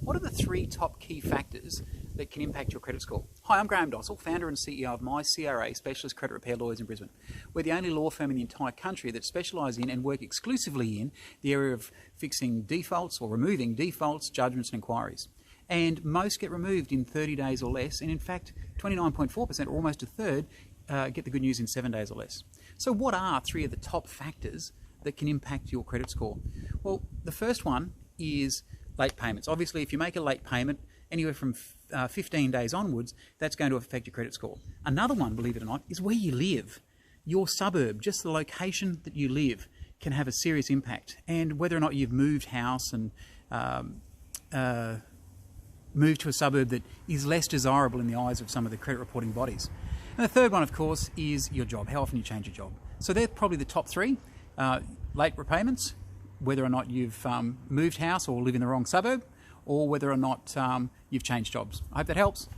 What are the three top key factors that can impact your credit score? Hi, I'm Graham Dossel, founder and CEO of MyCRA, Specialist Credit Repair Lawyers in Brisbane. We're the only law firm in the entire country that specialise in and work exclusively in the area of fixing defaults or removing defaults, judgments and inquiries. And most get removed in 30 days or less, and in fact 29.4%, or almost a third, get the good news in 7 days or less. So what are three of the top factors that can impact your credit score? Well, the first one is late payments. Obviously, if you make a late payment anywhere from 15 days onwards, that's going to affect your credit score. Another one, believe it or not, is where you live. Your suburb, just the location that you live, can have a serious impact. And whether or not you've moved house and moved to a suburb that is less desirable in the eyes of some of the credit reporting bodies. And the third one, of course, is your job, how often you change your job. So they're probably the top three. Late repayments, whether or not you've moved house or live in the wrong suburb, or whether or not you've changed jobs. I hope that helps.